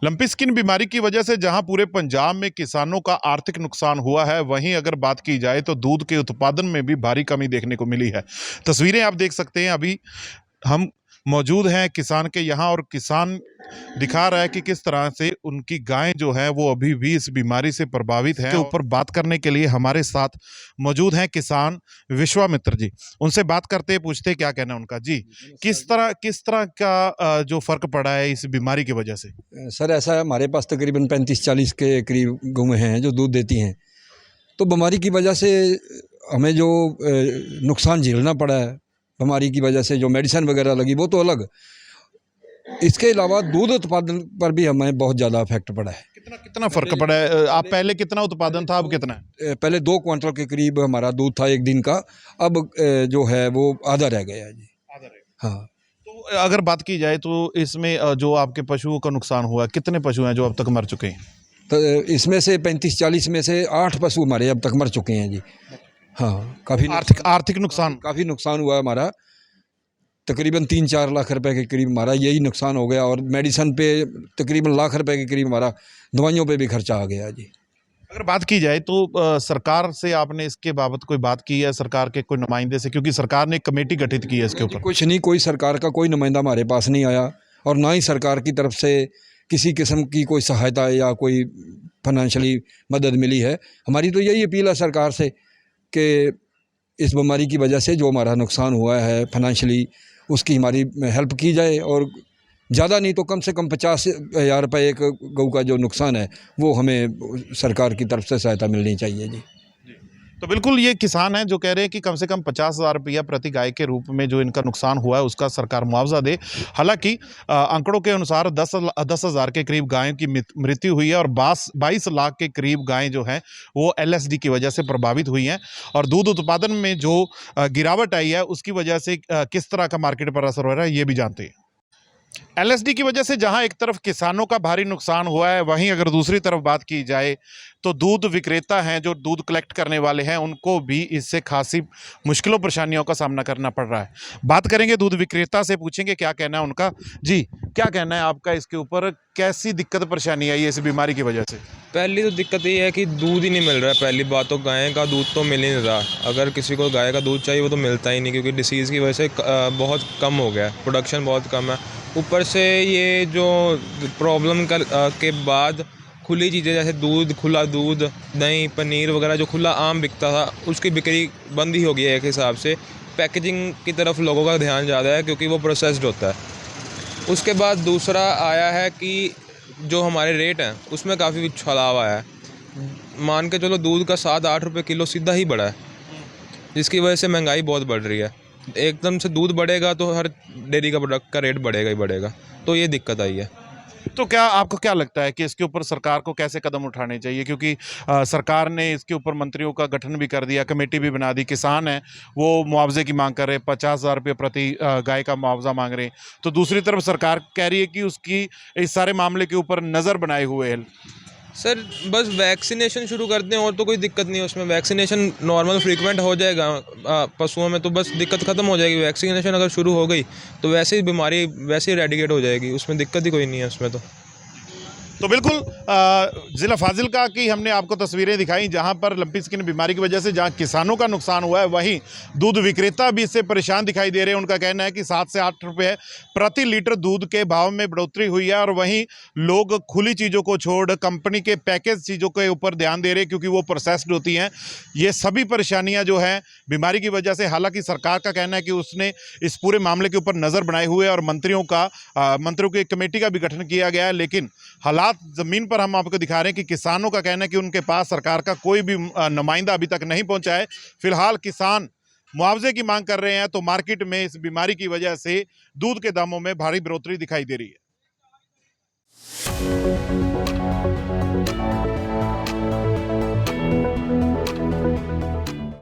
Lumpy skin बीमारी की वजह से जहां पूरे पंजाब में किसानों का आर्थिक नुकसान हुआ है, वहीं अगर बात की जाए तो दूध के उत्पादन में भी भारी कमी देखने को मिली है। तस्वीरें आप देख सकते हैं, अभी हम मौजूद हैं किसान के यहाँ और किसान दिखा रहा है कि किस तरह से उनकी गाय जो है वो अभी भी इस बीमारी से प्रभावित है। ऊपर बात करने के लिए हमारे साथ मौजूद हैं किसान विश्वामित्र जी। उनसे बात करते हैं, पूछते हैं क्या कहना है उनका। जी, किस तरह का जो फर्क पड़ा है इस बीमारी की वजह से? सर ऐसा है, हमारे पास तकरीबन 35-40 के करीब गौएं हैं जो दूध देती हैं। तो बीमारी की वजह से हमें जो नुकसान झेलना पड़ा है, बीमारी की वजह से जो मेडिसिन वगैरह लगी वो तो अलग, इसके अलावा दूध उत्पादन पर भी हमें बहुत ज़्यादा इफेक्ट पड़ा है। कितना फर्क पड़ा है? आप पहले कितना उत्पादन था, अब कितना है? पहले 2 क्विंटल के करीब हमारा दूध था एक दिन का, अब जो है वो आधा रह गया है जी। आधा रह हाँ। तो अगर बात की जाए तो इसमें जो आपके पशुओं का नुकसान हुआ, कितने पशु हैं जो अब तक मर चुके हैं? तो इसमें से 35-40 में से 8 पशु हमारे अब तक मर चुके हैं जी। हाँ, काफ़ी आर्थिक नुकसान काफ़ी नुकसान हुआ है हमारा। तकरीबन 3-4 लाख रुपए के करीब हमारा यही नुकसान हो गया, और मेडिसिन पे तकरीबन लाख रुपए के करीब हमारा दवाइयों पे भी खर्चा आ गया जी। अगर बात की जाए तो सरकार से आपने इसके बाबत कोई बात की है, सरकार के कोई नुमाइंदे से? क्योंकि सरकार ने एक कमेटी गठित की है इसके ऊपर। कुछ नहीं, कोई सरकार का कोई नुमाइंदा हमारे पास नहीं आया, और ना ही सरकार की तरफ से किसी किस्म की कोई सहायता या कोई फाइनेंशियली मदद मिली है। हमारी तो यही अपील है सरकार से कि इस बीमारी की वजह से जो हमारा नुकसान हुआ है फाइनेंशियली, उसकी हमारी हेल्प की जाए, और ज़्यादा नहीं तो कम से कम 50,000 रुपये एक गऊ का जो नुकसान है वो हमें सरकार की तरफ से सहायता मिलनी चाहिए जी। तो बिल्कुल ये किसान हैं जो कह रहे हैं कि कम से कम 50,000 रुपया प्रति गाय के रूप में जो इनका नुकसान हुआ है उसका सरकार मुआवजा दे। हालांकि आंकड़ों के अनुसार 10,000 के करीब गायों की मृत्यु हुई है और 22 लाख के करीब गायें जो हैं वो LSD की वजह से प्रभावित हुई हैं। और दूध उत्पादन में जो गिरावट आई है उसकी वजह से किस तरह का मार्केट पर असर हो रहा है ये भी जानते हैं। LSD की वजह से जहां एक तरफ किसानों का भारी नुकसान हुआ है, वहीं अगर दूसरी तरफ बात की जाए तो दूध विक्रेता हैं जो दूध कलेक्ट करने वाले हैं, उनको भी इससे खासी मुश्किलों परेशानियों का सामना करना पड़ रहा है। बात करेंगे दूध विक्रेता से, पूछेंगे क्या कहना है उनका। जी, क्या कहना है आपका इसके ऊपर? कैसी दिक्कत परेशानी आई है इस बीमारी की वजह से? पहली तो दिक्कत ये है कि दूध ही नहीं मिल रहा है। पहली बात तो गाय का दूध तो मिल ही नहीं रहा। अगर किसी को गाय का दूध चाहिए वो तो मिलता ही नहीं, क्योंकि डिसीज़ की वजह से बहुत कम हो गया है, प्रोडक्शन बहुत कम है। ऊपर से ये जो प्रॉब्लम के बाद खुली चीज़ें जैसे दूध, खुला दूध, दही, पनीर वगैरह जो खुला आम बिकता था उसकी बिक्री बंद ही हो गई है। एक हिसाब से पैकेजिंग की तरफ लोगों का ध्यान ज़्यादा है क्योंकि वो प्रोसेस्ड होता है। उसके बाद दूसरा आया है कि जो हमारे रेट हैं उसमें काफ़ी उछालाव आया है। मान के चलो दूध का 7-8 रुपये किलो सीधा ही बढ़ा है, जिसकी वजह से महंगाई बहुत बढ़ रही है। एकदम से दूध बढ़ेगा तो हर डेयरी का प्रोडक्ट का रेट बढ़ेगा ही बढ़ेगा, तो ये दिक्कत आई है। तो क्या आपको क्या लगता है कि इसके ऊपर सरकार को कैसे कदम उठाने चाहिए? क्योंकि सरकार ने इसके ऊपर मंत्रियों का गठन भी कर दिया, कमेटी भी बना दी, किसान हैं वो मुआवजे की मांग कर रहे हैं, 50,000 रुपये प्रति गाय का मुआवजा मांग रहे हैं। तो दूसरी तरफ सरकार कह रही है कि उसकी इस सारे मामले के ऊपर नज़र बनाए हुए है। सर बस वैक्सीनेशन शुरू कर दें और तो कोई दिक्कत नहीं है उसमें। वैक्सीनेशन नॉर्मल फ्रीक्वेंट हो जाएगा पशुओं में, तो बस दिक्कत ख़त्म हो जाएगी। वैक्सीनेशन अगर शुरू हो गई तो वैसे ही बीमारी वैसे ही रेडिकेट हो जाएगी, उसमें दिक्कत ही कोई नहीं है उसमें तो बिल्कुल ज़िला फाजिल्का की हमने आपको तस्वीरें दिखाई जहां पर लंपी स्किन बीमारी की वजह से जहां किसानों का नुकसान हुआ है, वहीं दूध विक्रेता भी इससे परेशान दिखाई दे रहे हैं। उनका कहना है कि 7 से 8 रुपये प्रति लीटर दूध के भाव में बढ़ोतरी हुई है और वहीं लोग खुली चीज़ों को छोड़ कंपनी के पैकेज चीज़ों के ऊपर ध्यान दे रहे हैं क्योंकि वो प्रोसेस्ड होती हैं। ये सभी परेशानियाँ जो हैं बीमारी की वजह से, हालाँकि सरकार का कहना है कि उसने इस पूरे मामले के ऊपर नज़र बनाए हुए और मंत्रियों की एक कमेटी का भी गठन किया गया है। लेकिन हालात जमीन पर हम आपको दिखा रहे हैं कि किसानों का कहना है कि उनके पास सरकार का कोई भी नुमाइंदा अभी तक नहीं पहुंचा है। फिलहाल किसान मुआवजे की मांग कर रहे हैं, तो मार्केट में इस बीमारी की वजह से दूध के दामों में भारी बढ़ोतरी दिखाई दे रही है।